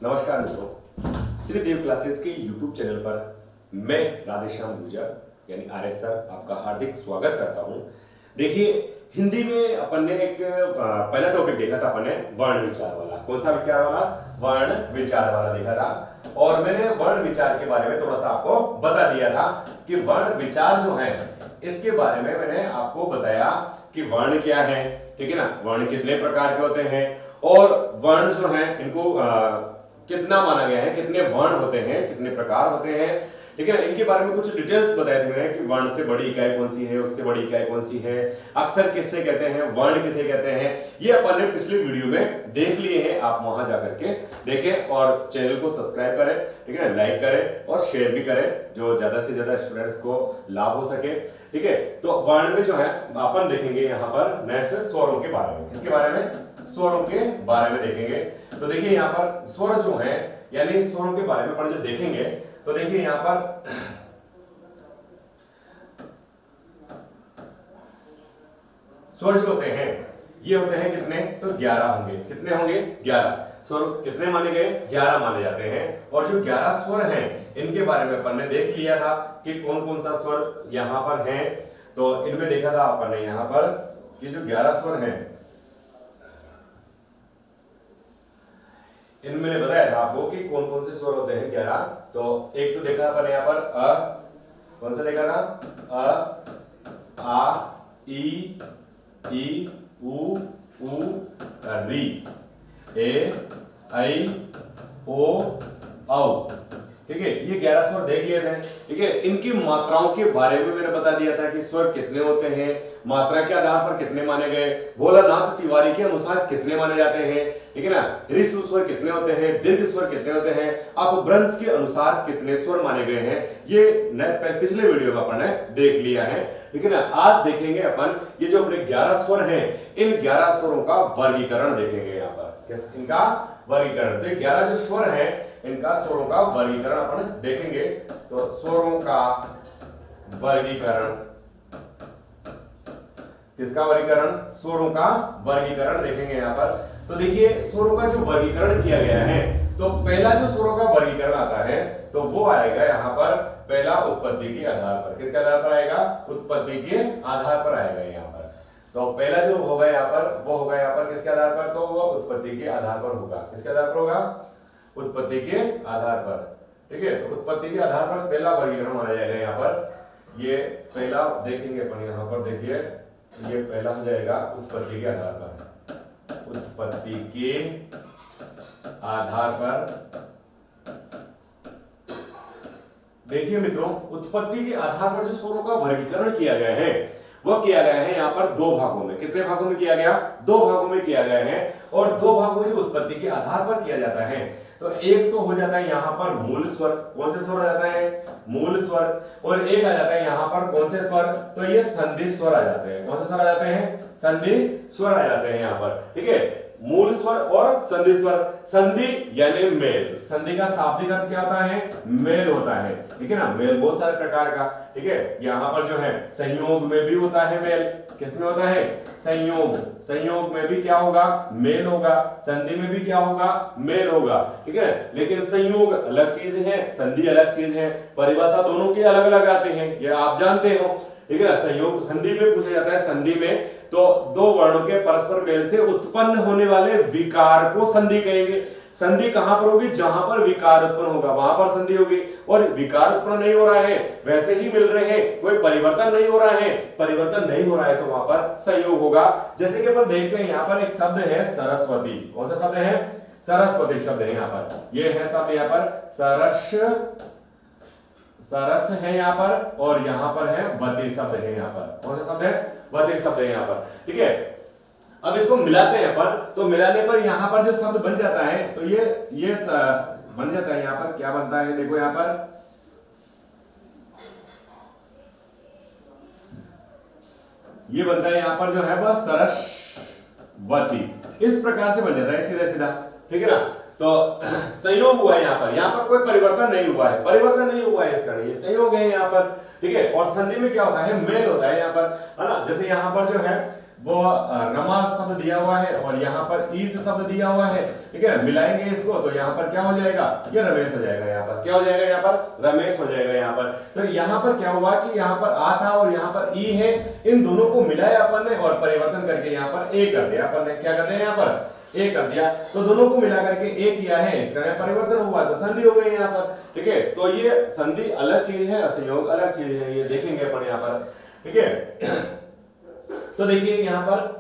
नमस्कार मित्रों, श्री देव क्लासेस के YouTube चैनल पर मैं राधेश्याम गुर्जर यानी आर एस सर आपका हार्दिक स्वागत करता हूं। देखिए, हिंदी में अपन ने एक पहला टॉपिक देखा था, अपन ने वर्ण विचार वाला। कौन सा विचार वाला? वर्ण विचार वाला देखा था। और मैंने वर्ण विचार के बारे में थोड़ा सा आपको बता दिया था कि वर्ण विचार जो है इसके बारे में मैंने आपको बताया कि वर्ण क्या है, ठीक है ना, वर्ण कितने प्रकार के होते हैं और वर्ण जो है इनको कितना माना गया है, कितने वर्ण होते हैं, कितने प्रकार होते हैं, ठीक है। इनके बारे में कुछ डिटेल्स बताए थे मैंने कि वर्ण से बड़ी इकाई कौन सी है, उससे बड़ी इकाई कौन सी है, अक्षर किससे कहते हैं, वर्ण किसे कहते हैं, ये अपन ने पिछले वीडियो में देख लिए हैं। आप वहां जाकर के देखें और चैनल को सब्सक्राइब करें, ठीक है, लाइक करें और शेयर भी करें, जो ज्यादा से ज्यादा स्टूडेंट्स को लाभ हो सके, ठीक है। तो वर्ण में जो है अपन देखेंगे यहाँ पर नेक्स्ट स्वरों के बारे में। किसके बारे में? स्वरों के बारे में देखेंगे। तो देखिए यहाँ पर स्वर जो है यानी स्वरों के बारे में अपन जो देखेंगे, तो देखिए यहाँ पर स्वर जो होते हैं ये होते हैं कितने? तो 11 होंगे। कितने होंगे? 11 स्वर। कितने माने गए? 11 माने जाते हैं। और जो 11 स्वर हैं इनके बारे में अपन ने देख लिया था कि कौन कौन सा स्वर यहाँ पर है। तो इनमें देखा था अपन ने यहाँ पर कि जो 11 स्वर हैं इनमें मैंने बताया था आपको कि कौन कौन से स्वर होते हैं 11। तो एक तो देखा अपन यहाँ पर अ, कौन सा देखा था? अ, आ, ई, उ, री, ए, ऐ, ओ, औ, ठीक है। ये 11 स्वर देख लिए थे, ठीक है। इनकी मात्राओं के बारे में मैंने बता दिया था कि स्वर कितने होते हैं, मात्रा के आधार पर कितने माने गए, भोलानाथ तिवारी के अनुसार कितने माने जाते हैं, ठीक है ना, ऋस्व स्वर कितने होते हैं, दीर्घ स्वर कितने होते हैं, अपभ्रंश के अनुसार कितने स्वर माने गए हैं, ये पिछले वीडियो में अपन ने देख लिया है, ठीक है ना। आज देखेंगे अपन ये जो अपने 11 स्वर हैं, इन 11 स्वरों का वर्गीकरण देखेंगे यहाँ पर। इनका वर्गीकरण। तो 11 जो स्वर हैं इनका स्वरों का वर्गीकरण अपन देखेंगे। तो स्वरों का वर्गीकरण, किसका वर्गीकरण? स्वरों का वर्गीकरण देखेंगे यहाँ पर। तो देखिए स्वरों का जो वर्गीकरण किया गया है, तो पहला जो स्वरों का वर्गीकरण आता है तो वो आएगा यहाँ पर पहला उत्पत्ति के आधार पर। किसके आधार पर आएगा? उत्पत्ति के आधार पर आएगा यहाँ पर। तो पहला जो होगा यहाँ पर वो होगा यहाँ पर किसके आधार पर? तो वो उत्पत्ति के आधार पर होगा। किसके आधार पर होगा? उत्पत्ति के आधार पर, ठीक है। तो उत्पत्ति के आधार पर पहला वर्गीकरण माना जाएगा यहाँ पर। ये पहला देखेंगे अपन यहाँ पर। देखिए ये पहला हो जाएगा उत्पत्ति के आधार पर। उत्पत्ति के आधार पर देखिए मित्रों, उत्पत्ति के आधार पर जो स्वरों का वर्गीकरण किया गया है वो किया गया है यहाँ पर दो भागों में। कितने भागों में किया गया? दो भागों में किया गया है। और दो भागों में उत्पत्ति के आधार पर किया जाता है। तो एक तो हो जाता है यहाँ पर मूल स्वर। कौन से स्वर आ जाता है? मूल स्वर। और एक आ जाता है यहाँ पर कौन से स्वर? तो ये संधि स्वर आ जाते हैं। कौन से स्वर आ जाते हैं? संधि स्वर आ जाते हैं यहाँ पर, ठीक है। मूल स्वर और संधि स्वर। संधि यानी मेल। संधि का शाब्दिक अर्थ क्या होता है? मेल होता है, ठीक है ना। मेल बहुत सारे प्रकार का, ठीक है। यहाँ पर जो है संयोग में भी होता है मेल। किसमें होता है? संयोग। संयोग में भी क्या होगा? मेल होगा। संधि में भी क्या होगा? मेल होगा, ठीक है। लेकिन संयोग अलग चीज है, संधि अलग चीज है। परिभाषा दोनों की अलग अलग आते हैं, ये आप जानते हो, ठीक है। संयोग संधि में पूछा जाता है। संधि में तो दो वर्णों के परस्पर मेल से उत्पन्न होने वाले विकार को संधि कहेंगे। संधि कहां पर होगी? जहां पर विकार उत्पन्न होगा वहां पर संधि होगी। और विकार उत्पन्न नहीं हो रहा है, वैसे ही मिल रहे हैं, कोई परिवर्तन नहीं हो रहा है, परिवर्तन नहीं हो रहा है तो वहां पर संयोग होगा। जैसे कि अपन देखते हैं यहाँ पर एक शब्द है सरस्वती। कौन सा शब्द है? सरस्वती शब्द है यहाँ पर। ये है शब्द यहाँ पर सरस है यहाँ पर। और यहाँ पर है वती शब्द है यहाँ पर। कौन सा शब्द है? वती शब्द है यहाँ पर, ठीक है। अब इसको मिलाते हैं अपन। तो मिलाने पर यहाँ पर जो शब्द बन जाता है तो ये बन जाता है। यहाँ पर क्या बनता है? देखो यहाँ पर ये बनता है यहाँ पर जो है वह सरस्वती। इस प्रकार से बन जाता है सीधा सीधा, ठीक है ना। तो संयोग हुआ है यहाँ पर कोई परिवर्तन नहीं हुआ है, परिवर्तन नहीं हुआ है इसका, ये संयोग है यहाँ पर, ठीक है। और संधि में क्या होता है? मेल होता है यहाँ पर, है ना। जैसे यहाँ पर जो है वो रमा शब्द दिया हुआ है और यहाँ पर ईस शब्द दिया हुआ है, ठीक है। मिलाएंगे इसको तो यहाँ पर क्या हो जाएगा, ये रमेश हो जाएगा। यहाँ पर क्या हो जाएगा, यहाँ पर रमेश हो जाएगा। यहाँ पर तो यहाँ पर क्या हुआ कि यहाँ पर आ था और यहाँ पर ई है, इन दोनों को मिलाया अपन ने और परिवर्तन करके यहाँ पर ए कर दिया। अपन ने क्या कर दिया, यहाँ पर ए कर दिया, तो दोनों को मिला करके ए किया है, इसका परिवर्तन हुआ तो संधि हो गई यहाँ पर, ठीक है। तो ये संधि अलग चीज है, संयोग अलग चीज है, ये देखेंगे अपन यहाँ पर, ठीक है। तो देखिए यहां पर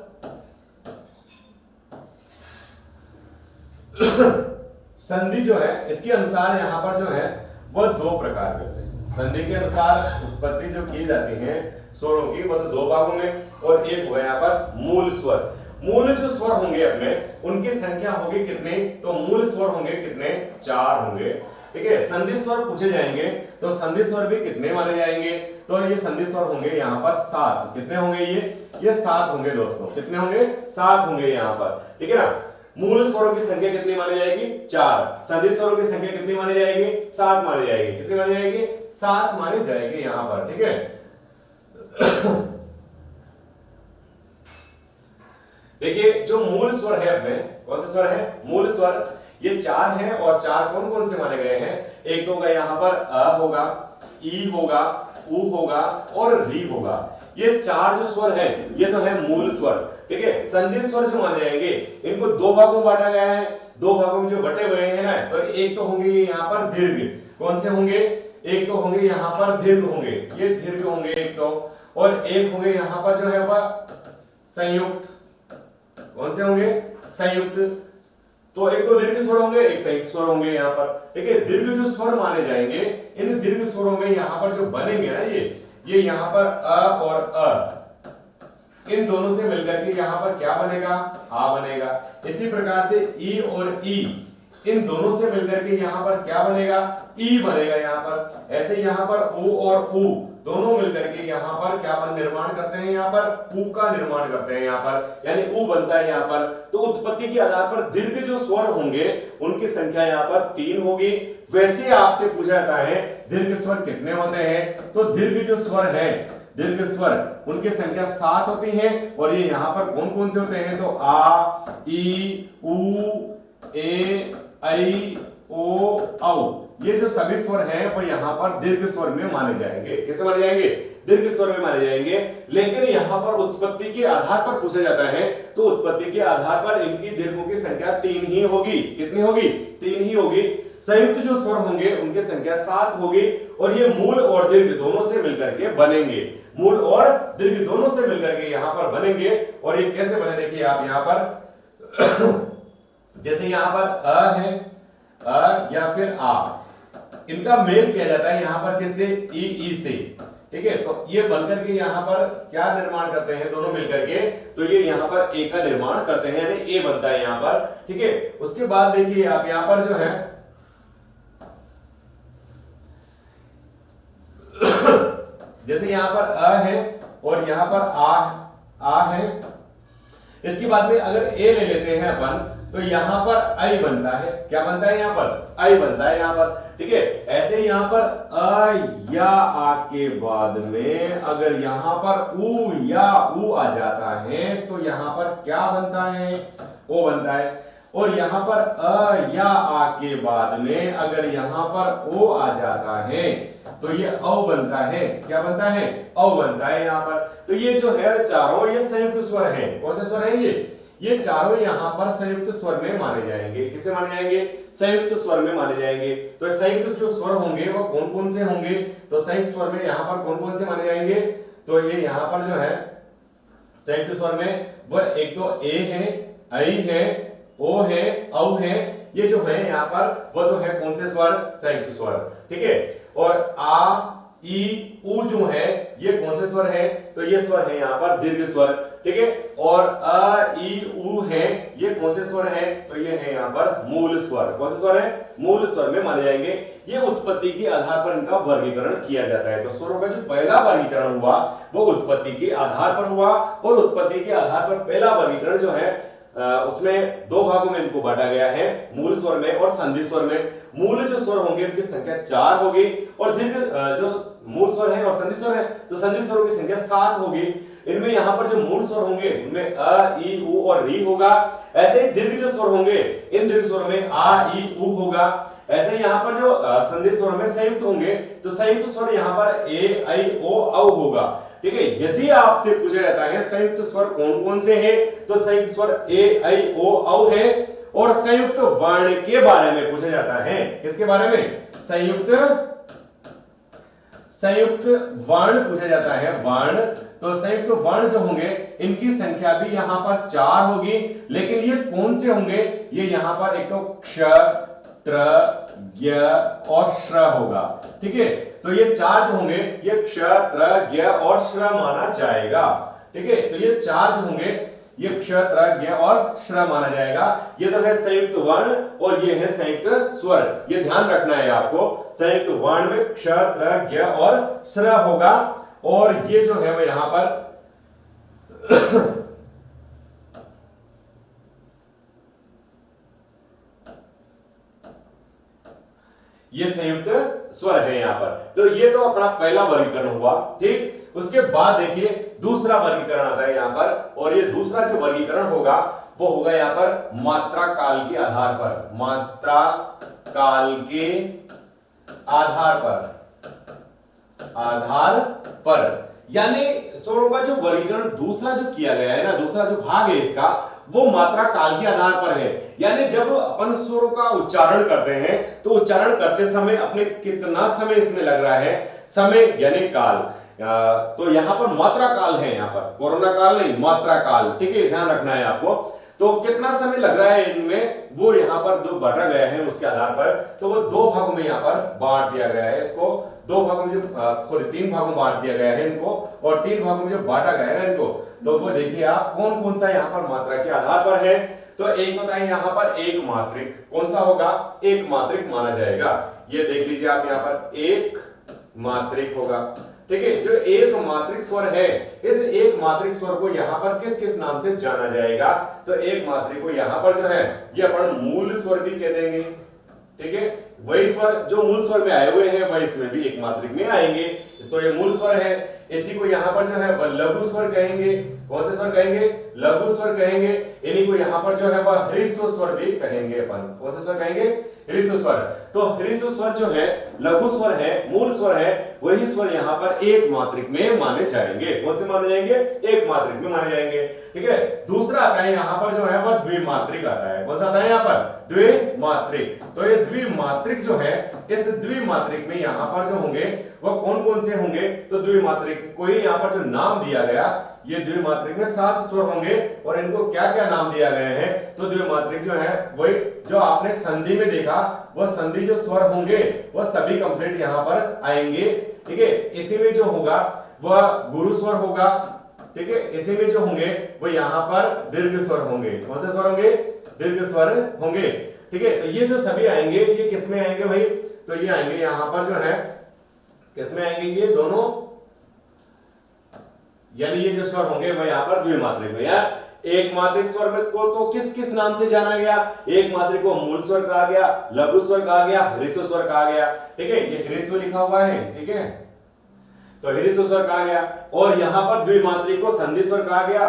संधि जो है इसके अनुसार यहां पर जो है वो दो प्रकार के होते हैं। संधि के अनुसार उत्पत्ति जो की जाती है स्वरों की वो तो दो भागों में, और एक हुआ यहाँ पर मूल स्वर। मूल जो स्वर होंगे अपने उनकी संख्या होगी कितने, तो मूल स्वर होंगे कितने, 4 होंगे, ठीक है। संधि स्वर पूछे जाएंगे तो संधि स्वर भी कितने माने जाएंगे, तो ये संधि स्वर होंगे यहाँ पर 7। कितने होंगे ये 7 होंगे दोस्तों, कितने होंगे, 7 होंगे यहाँ पर, ठीक है ना। मूल स्वरों की संख्या कितनी मानी जाएगी, 4। संधि स्वरों की संख्या कितनी मानी जाएगी, 7 मानी जाएगी। कितनी मानी जाएगी, 7 मानी जाएगी यहाँ पर, ठीक है। देखिए जो मूल स्वर है अपने, कौन से स्वर है, मूल स्वर, ये 4 हैं और 4 कौन कौन से माने गए हैं, एक तो होगा यहाँ पर अ होगा, ई होगा, उ होगा और री होगा। ये 4 जो स्वर है ये तो है मूल स्वर, ठीक है। संधि स्वर जो माने जाएंगे इनको 2 भागों में बांटा गया है। 2 भागों में जो बटे हुए हैं ना, तो एक तो होंगे यहाँ पर दीर्घ, कौन से होंगे, एक तो होंगे यहाँ पर दीर्घ होंगे, ये दीर्घ होंगे एक तो, और एक होंगे यहाँ पर जो है वह संयुक्त, कौन से होंगे, संयुक्त। तो एक तो दीर्घ स्वर होंगे, एक संयुक्त स्वर होंगे यहाँ पर, ठीक है। दीर्घ जो स्वर माने जाएंगे इन दीर्घ स्वरों में यहाँ पर जो बनेंगे ना, ये यहाँ पर अ और अ, इन दोनों से मिलकर के यहाँ पर क्या बनेगा, आ बनेगा। इसी प्रकार से ई और ई, इन दोनों से मिलकर के यहाँ पर क्या बनेगा, ई बनेगा यहाँ पर। ऐसे यहाँ पर ओ और उ दोनों मिलकर के यहाँ पर क्या निर्माण करते हैं, यहाँ पर उ का निर्माण करते हैं यहाँ पर, यानी उ बनता है यहाँ पर। तो उत्पत्ति के आधार पर दीर्घ जो स्वर होंगे उनकी संख्या यहाँ पर 3 होगी। वैसे आपसे पूछा जाता है दीर्घ स्वर कितने होते हैं, तो दीर्घ जो स्वर है, दीर्घ स्वर उनकी संख्या 7 होती है। और ये यहाँ पर कौन कौन से होते हैं, तो आ, ई, उ, ए, ऐ, ओ, औ, ये जो सभी स्वर हैं वो यहाँ पर दीर्घ स्वर में माने जाएंगे। किसे माने जाएंगे, दीर्घ स्वर में माने जाएंगे। लेकिन यहाँ पर उत्पत्ति के आधार पर पूछा जाता है, तो उत्पत्ति के आधार पर इनकी दीर्घों की संख्या 3 ही होगी। कितनी होगी, 3 ही होगी। संयुक्त जो स्वर होंगे उनकी संख्या 7 होगी, और ये मूल और दीर्घ दोनों से मिलकर के बनेंगे। मूल और दीर्घ दोनों से मिलकर के यहाँ पर बनेंगे। और ये कैसे बने, देखिए आप यहाँ पर जैसे यहाँ पर अ है, अ या फिर आ, इनका मेल किया जाता है यहाँ पर किससे, ई से, ठीक है। तो ये बनकर के यहाँ पर क्या निर्माण करते हैं दोनों मिलकर के, तो ये यहाँ पर ए का निर्माण करते हैं, यानी ए बनता है यहाँ पर, ठीक है। उसके बाद देखिए आप यहाँ पर जो है जैसे यहाँ पर अ है और यहाँ पर आ है, इसके बाद में अगर ए ले लेते हैं अपन, तो यहाँ पर आई बनता है, क्या बनता है यहाँ पर, आई बनता है यहाँ पर, ठीक है। ऐसे यहाँ पर अ या आ के बाद में अगर यहाँ पर उ या उ आ जाता है तो यहाँ पर क्या बनता है, ओ बनता है। और यहाँ पर अ या आ के बाद में अगर यहाँ पर ओ आ जाता है तो ये औ बनता है, क्या बनता है, औ बनता है यहाँ पर। तो ये जो है चारों ये संयुक्त स्वर हैं। कौन से स्वर हैं ये चारों यहाँ पर संयुक्त स्वर में माने जाएंगे। किसे माने जाएंगे, संयुक्त स्वर में माने जाएंगे। तो संयुक्त जो स्वर होंगे वो कौन कौन से होंगे, तो संयुक्त स्वर में यहाँ पर कौन कौन से माने जाएंगे, तो ये यहाँ पर जो है संयुक्त स्वर में वो एक तो ए है, ऐ है, ओ है, औ है, ये जो है यहाँ पर वो तो है कौन से स्वर, संयुक्त स्वर, ठीक है। और आ, ई, उ जो है ये कौन से स्वर है, तो ये स्वर है यहाँ पर दीर्घ स्वर, ठीक है। और अ, ई, उ है ये कौन से स्वर है, तो ये है यहाँ पर मूल स्वर। कौन से स्वर है, मूल स्वर में माने जाएंगे। ये उत्पत्ति के आधार पर इनका वर्गीकरण किया जाता है। तो स्वरों का जो पहला वर्गीकरण हुआ वो उत्पत्ति के आधार पर हुआ, और उत्पत्ति के आधार पर पहला वर्गीकरण जो है उसमें 2 भागों में इनको बांटा गया है, मूल स्वर में और संधि स्वर में। मूल जो स्वर होंगे उनकी संख्या 4 होगी, और दीर्घ जो मूल स्वर है और संधि स्वर है तो संधि स्वरों की संख्या 7 होगी। इनमें यहाँ पर जो मूल स्वर होंगे उनमें अ, ई, उ और री होगा। ऐसे ही दीर्घ जो स्वर होंगे इन दीर्घ स्वर में आ, ई, उ होगा। ऐसे ही यहाँ पर जो संधि स्वर में संयुक्त होंगे तो संयुक्त स्वर यहाँ पर ए, ऐ, ओ, औ होगा। ठीक है, यदि आपसे पूछा जाता है संयुक्त स्वर कौन कौन से हैं तो संयुक्त स्वर ए, ऐ, ओ, औ है। और संयुक्त वर्ण के बारे में पूछा जाता है, किसके बारे में? संयुक्त वर्ण पूछा जाता है, वर्ण। तो संयुक्त वर्ण जो होंगे इनकी संख्या भी यहां पर 4 होगी, लेकिन ये कौन से होंगे? ये यहां पर एक तो क्ष, त्र, ज्ञ और श्र होगा। ठीक है, तो ये 4 जो होंगे ये क्ष, त्र, ज्ञ और श्र माना जाएगा। ठीक है, तो ये 4 जो होंगे ये क्ष, त्र, ज्ञ और श्र माना जाएगा। ये तो है संयुक्त वर्ण और ये है संयुक्त स्वर। ये ध्यान रखना है आपको, संयुक्त वर्ण में क्ष, त्र, ज्ञ और श्र होगा। और ये जो है वो यहां पर ये संयुक्त स्वर है यहां पर। तो ये तो अपना पहला वर्गीकरण हुआ। ठीक, उसके बाद देखिए दूसरा वर्गीकरण आता है यहां पर, और ये दूसरा जो वर्गीकरण होगा वो होगा यहां पर मात्रा काल के आधार पर। मात्रा काल के आधार पर यानी स्वरों का जो वर्गीकरण दूसरा जो किया गया है ना, दूसरा जो भाग है इसका, वो मात्रा काल के आधार पर है। यानी जब अपन स्वरों का उच्चारण करते हैं तो उच्चारण करते समय अपने कितना समय इसमें लग रहा है, समय यानी काल। तो यहां पर मात्रा काल है, यहां पर कोरोना काल नहीं, मात्रा काल। ठीक है, ध्यान रखना है आपको। तो कितना समय लग रहा है इनमें, वो यहां पर जो बांटा गया है उसके आधार पर, तो वो 2 भागों में यहां पर बांट दिया गया है। इसको 2 भागों में जो 3 भागों में बांट दिया गया है इनको, और 3 भागों में जो बांटा गया है ना इनको, तो वो देखिए आप कौन कौन सा यहाँ पर मात्रा के आधार पर है। तो एक होता है यहाँ पर एक मात्रिक, कौन सा होगा? एक मात्रिक माना जाएगा। ये देख लीजिए आप, यहाँ पर एक मात्रिक होगा। ठीक है, जो एक मात्रिक स्वर है, इस एक मात्रिक स्वर को यहाँ पर किस किस नाम से जाना जाएगा? तो एक मात्रिक को यहाँ पर जो है ये अपन मूल स्वर भी कह देंगे। ठीक है, वही स्वर जो मूल स्वर में आए हुए हैं वही इसमें भी एक मात्रिक में आएंगे, तो ये मूल स्वर है। इसी को यहाँ पर जो है वह लघु स्वर कहेंगे। कौन से स्वर कहेंगे? लघु स्वर कहेंगे। इन्हीं को यहाँ पर जो है वह ह्रस्व स्वर भी कहेंगे अपन। कौन से स्वर कहेंगे? ह्रस्व स्वर। तो ह्रस्व स्वर जो है लघु स्वर है, मूल स्वर है, वही स्वर यहाँ पर एक मात्रिक में माने जाएंगे। कौन से माने जाएंगे? एक मात्रिक में माने जाएंगे। ठीक है, दूसरा आता है यहाँ पर जो है वह द्विमात्रिक आता है। कौन सा आता है यहाँ पर? द्विमात्रिक। तो ये द्विमात्रिक जो है, इस द्विमात्रिक में यहाँ पर जो होंगे वह कौन कौन से होंगे? तो द्विमात्रिक को ही यहाँ पर जो नाम दिया गया, ये द्विमात्रिक में 7 स्वर होंगे, और इनको क्या क्या नाम दिया गया है? तो द्विमात्रिक जो है वही जो आपने संधि में देखा, वह संधि जो स्वर होंगे वह सभी कंप्लीट यहाँ पर आएंगे। ठीक है, इसी में जो होगा वह गुरु स्वर होगा। ठीक है, इसी में जो होंगे वो यहाँ पर दीर्घ स्वर होंगे। कौन से स्वर होंगे? दीर्घ स्वर होंगे। ठीक है, तो ये जो सभी आएंगे ये किस में आएंगे भाई? तो ये आएंगे यहाँ पर जो है किसमें आएंगे? ये दोनों, यानी ये जो स्वर होंगे वह यहाँ पर द्विमात्रिक में। या एक मात्रिक स्वर में को तो किस किस नाम से जाना गया? एक मात्रिक को मूल स्वर कहा गया, लघु स्वर कहा गया, ह्रस्व स्वर कहा गया। ठीक है, ये ह्रस्व लिखा हुआ है। ठीक है, तो ह्रस्व स्वर कहा गया। और यहाँ पर द्विमात्रिक को संधि स्वर कहा गया,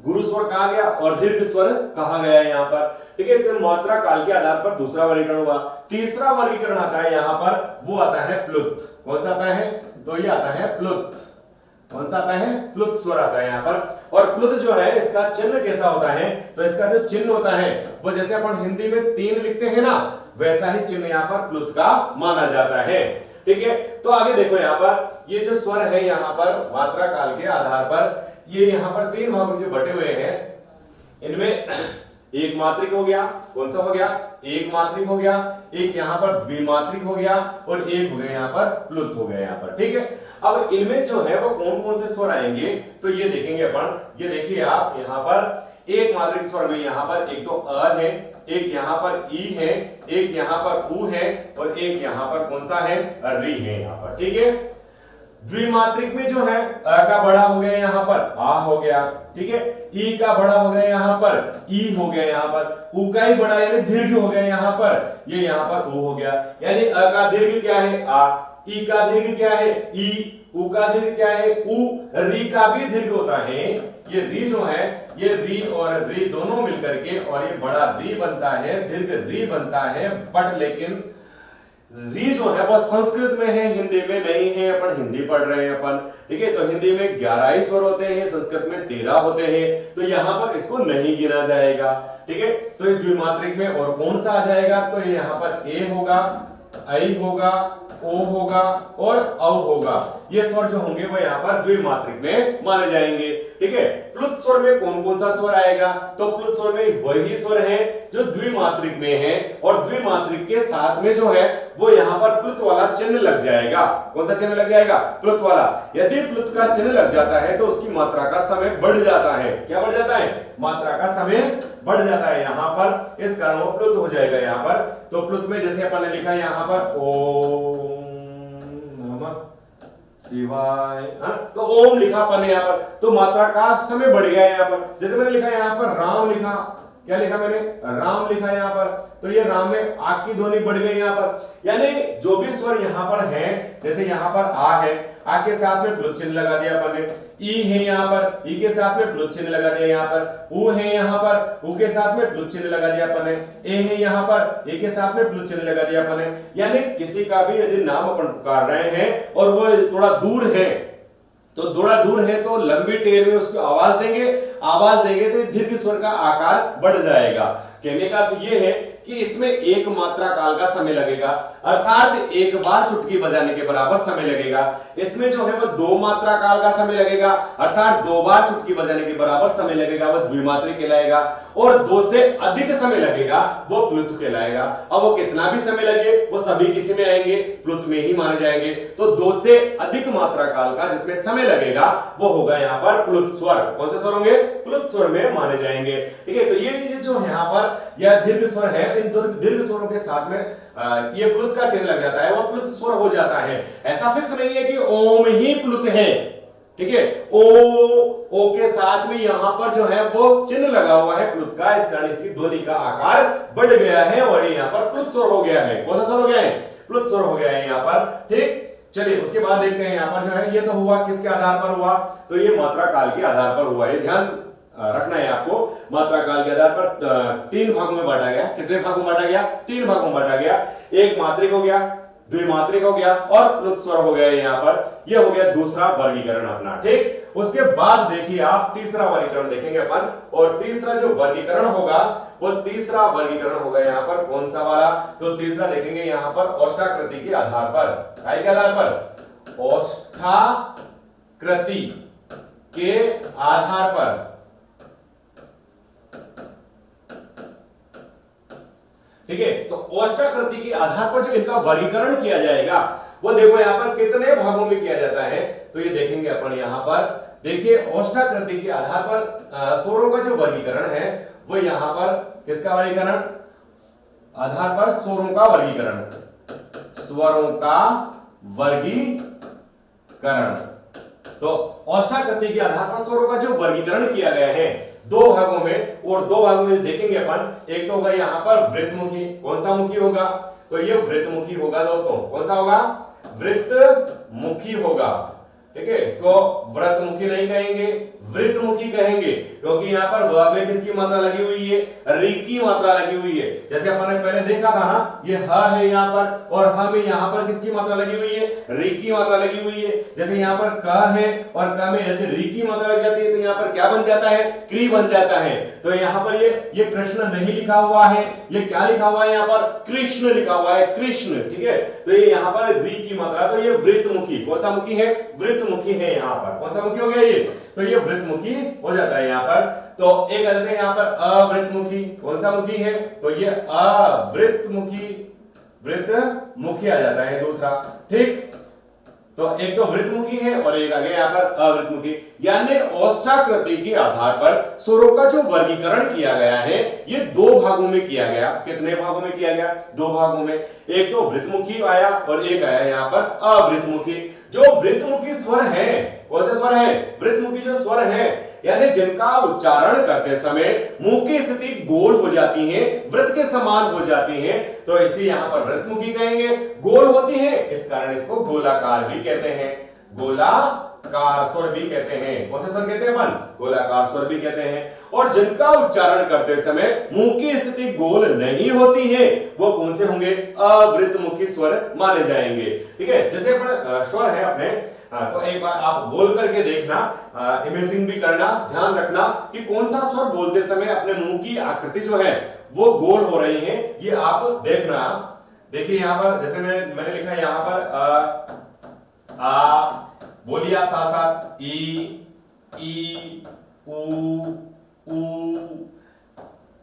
गुरु स्वर कहा गया और दीर्घ स्वर कहा गया है यहाँ पर। ठीक है, तो मात्रा काल के आधार पर दूसरा वर्गीकरण हुआ। तीसरा वर्गीकरण आता है यहाँ पर, वो आता है प्लुत। कौन सा आता है? तो ये आता है प्लुत। कौन सा आता है? प्लुत स्वर आता है यहाँ पर। और प्लुत जो है इसका चिन्ह कैसा होता है? तो इसका जो चिन्ह होता है वो जैसे अपन हिंदी में 3 लिखते हैं ना, वैसा ही चिन्ह यहाँ पर प्लुत का माना जाता है। ठीक है, तो आगे देखो यहाँ पर ये जो स्वर है यहाँ पर मात्रा काल के आधार पर, ये यहाँ पर 3 भागों में जो बटे हुए हैं, इनमें एक मात्रिक हो गया। कौन सा हो गया? एक मात्रिक हो गया। एक यहाँ पर द्विमात्रिक हो गया, और एक हो गया यहाँ पर प्लुत हो गया यहाँ पर। ठीक है, अब इनमें जो है वो कौन कौन से स्वर आएंगे तो ये देखेंगे अपन। ये देखिए आप, यहाँ पर एक मात्रिक स्वर में यहाँ पर एक तो अ है, एक यहाँ पर ई है, एक यहाँ पर उ है, और एक यहाँ पर कौन सा है? री है यहाँ पर। ठीक है, द्विमात्रिक में जो है अ का बड़ा हो गया यहाँ पर आ हो गया। ठीक है, ई का बड़ा हो गया यहाँ पर ई हो गया, यहाँ पर उ का ही बड़ा यानी दीर्घ हो गया यहाँ पर, ये यहाँ पर उ हो गया। यानी अ का दीर्घ क्या है? आ, ई का दीर्घ क्या है? ई, ऊ का दीर्घ क्या है ऊ, री का भी दीर्घ होता है। ये री जो है, ये री और री दोनों मिलकर के और ये बड़ा री बनता है, दीर्घ री बनता है। बट लेकिन री जो है वो संस्कृत में है, हिंदी में नहीं है। अपन हिंदी पढ़ रहे हैं अपन, ठीक है। तो हिंदी में 11 ही स्वर होते हैं, संस्कृत में 13 होते हैं। तो यहाँ पर इसको नहीं गिना जाएगा, ठीक है। तो ये द्विमात्रिक में और कौन सा आ जाएगा, तो यहाँ पर ए होगा, आई होगा, ओ होगा और औ होगा। ये स्वर जो होंगे वो यहाँ पर द्विमात्रिक में माने जाएंगे, ठीक है। प्लुत स्वर में कौन कौन सा स्वर आएगा, तो प्लुत स्वर में वही स्वर है जो द्विमात्रिक में है और द्विमात्रिक के साथ में जो है वो यहाँ पर प्लुत वाला चिन्ह लग जाएगा। कौन सा चिन्ह लग जाएगा, प्लुत वाला। यदि प्लुत का चिन्ह लग जाता है तो उसकी मात्रा का समय बढ़ जाता है। क्या बढ़ जाता है, मात्रा का समय बढ़ जाता है यहाँ पर, इस कारण वो प्लुत हो जाएगा यहाँ पर। तो प्लुत में जैसे अपन ने लिखा यहाँ पर ओम नमः शिवाय, तो ओम लिखा अपन यहाँ पर, तो मात्रा का समय बढ़ गया यहाँ पर। जैसे मैंने लिखा यहाँ पर राम लिखा, क्या लिखा मैंने, राम लिखा यहाँ पर, तो ये राम में आ की ध्वनि बढ़ गई यहाँ पर। यानी जो भी स्वर यहाँ पर है, जैसे यहाँ पर आ है, आ के साथ में प्लुत चिन्ह लगा दिया अपन ने। ई है यहाँ पर, ई के साथ में प्लुत चिन्ह लगा दिया यहाँ पर। ऊ है यहाँ पर, ऊ के साथ में प्लुत चिन्ह लगा दिया अपन ने। ए है यहाँ पर, ए के साथ में प्लुत चिन्ह लगा दिया अपन ने। यानी किसी का भी यदि नाम अपन पुकार रहे हैं और वो थोड़ा दूर है, तो थोड़ा दूर है तो लंबी टेर में उसको आवाज देंगे तो दीर्घ स्वर का आकार बढ़ जाएगा। कहने का तो ये है कि इसमें एक मात्रा काल का समय लगेगा, अर्थात एक बार चुटकी बजाने के बराबर समय लगेगा। इसमें जो है वो 2 मात्रा काल का समय लगेगा, अर्थात 2 बार चुटकी बजाने के बराबर समय लगेगा, वो द्विमात्रिक कहलाएगा। और 2 से अधिक समय लगेगा वो प्लुत कहलाएगा। अब वो कितना भी समय लगे वो सभी किसी में आएंगे, प्लुत में ही माने जाएंगे। तो 2 से अधिक मात्रा काल का जिसमें समय लगेगा वो होगा यहाँ पर प्लुत स्वर। कौन से स्वर होंगे, प्लुत स्वर में माने जाएंगे, ठीक है। तो ये जो यहाँ पर यह दीर्घ स्वर है, इन दीर्घ स्वरों के साथ में ये प्लुत का चिन्ह लग जाता है, वो प्लुत स्वर हो जाता है। ऐसा फिक्स नहीं है कि ओम ही प्लुत है, ठीक है। ओ के साथ में यहां पर जो है वो चिन्ह लगा हुआ है प्लुत का, इस कारण इसकी ध्वनि का आकार बढ़ गया है और यहां पर प्लुत स्वर हो गया है। कौन सा स्वर हो गया है, प्लुत स्वर हो गया है यहां पर, ठीक। चलिए उसके बाद देखते हैं यहाँ पर जो है, ये तो हुआ किसके आधार पर हुआ, तो ये मात्रा काल के आधार पर हुआ। ये ध्यान रखना है आपको, मात्रा काल के आधार पर 3 भागों में बांटा गया। कितने भागों में बांटा गया, 3 भागों में बांटा गया। एक मात्रिक हो गया, द्विमात्रिक हो गया और प्लुत स्वर हो गया यहाँ पर। ये हो गया दूसरा वर्गीकरण अपना, ठीक। उसके बाद देखिए आप तीसरा वर्गीकरण देखेंगे अपन, और तीसरा जो वर्गीकरण होगा वो तीसरा वर्गीकरण होगा यहाँ पर कौन सा वाला, तो तीसरा देखेंगे यहाँ पर औष्ठाकृति के आधार पर। के आधार पर, औष्ठाकृति के आधार पर, ठीक है। तो औष्ठाकृति के आधार पर जो इनका वर्गीकरण किया जाएगा वो देखो यहाँ पर कितने भागों में किया जाता है, तो ये देखेंगे अपन यहाँ पर। देखिए औष्ठाकृति के आधार पर स्वरों का जो वर्गीकरण है वो यहाँ पर किसका वर्गीकरण, आधार पर स्वरों का वर्गीकरण, स्वरों का वर्गीकरण। तो औष्ठाकृति के आधार पर स्वरों का जो वर्गीकरण किया गया है 2 भागों में, और 2 भागों में देखेंगे अपन। एक तो होगा यहाँ पर वृत्तमुखी, कौन सा मुखी होगा, तो ये वृत्तमुखी होगा दोस्तों। कौन सा होगा, वृत्तमुखी होगा, ठीक है। इसको व्रतमुखी नहीं कहेंगे, वृत्तमुखी कहेंगे, क्योंकि यहाँ पर व में किसकी मात्रा लगी हुई है, री की मात्रा लगी हुई है। जैसे अपन ने पहले देखा था ना, ये ह है यहाँ पर और ह में यहाँ पर किसकी मात्रा लगी हुई है, री की मात्रा लगी हुई है। जैसे यहाँ पर क है और क में यदि री की मात्रा लग जाती है तो यहाँ पर क्या बन जाता है, क्री बन जाता है। तो यहाँ पर ये कृष्ण नहीं लिखा हुआ है, ये क्या लिखा हुआ है यहाँ पर, कृष्ण लिखा हुआ है, कृष्ण, ठीक है। तो ये यहाँ पर री की मात्रा, तो ये वृत्तमुखी, कौन सा मुखी है, वृत्तमुखी है यहाँ पर। कौन सा मुखी हो गया ये, तो ये वृत्तमुखी हो जाता है यहाँ पर। तो एक आ जाते हैं यहाँ पर अवृत्तमुखी, कौन सा मुखी है, तो ये अवृत्तमुखी, वृत्तमुखी आ जाता है दूसरा, ठीक। तो एक तो वृत्तमुखी है और एक आ गया यहाँ पर अवृत्तमुखी। यानी औष्ठाकृति के आधार पर स्वरों का जो वर्गीकरण किया गया है ये 2 भागों में किया गया। कितने भागों में किया गया, 2 भागों में। एक तो वृत्तमुखी आया और एक आया यहाँ पर अवृत्तमुखी। जो वृत्तमुखी स्वर है, कौन से स्वर है, वृत्तमुखी जो स्वर है, यानी जिनका उच्चारण करते समय मुंह की स्थिति गोल हो जाती है, वृत्त के समान हो जाती है, तो इसे यहाँ पर वृत्तमुखी कहेंगे। गोल होती है इस कारण इसको गोलाकार भी कहते हैं। गोलाकार स्वर भी कहते हैं। कौन से स्वर कहते हैं अपन? गोलाकार स्वर भी कहते हैं। और जिनका उच्चारण करते समय मुंह की स्थिति गोल नहीं होती है वो कौन से होंगे? अवृतमुखी स्वर माने जाएंगे। ठीक है, जैसे अपन स्वर है अपने, तो एक बार आप बोल करके देखना, इमेजिंग भी करना, ध्यान रखना कि कौन सा स्वर बोलते समय अपने मुंह की आकृति जो है वो गोल हो रही है, ये आप देखना। देखिए यहां पर जैसे मैंने लिखा है यहां पर आ, बोलिए आप साथ साथ, ई ऊ।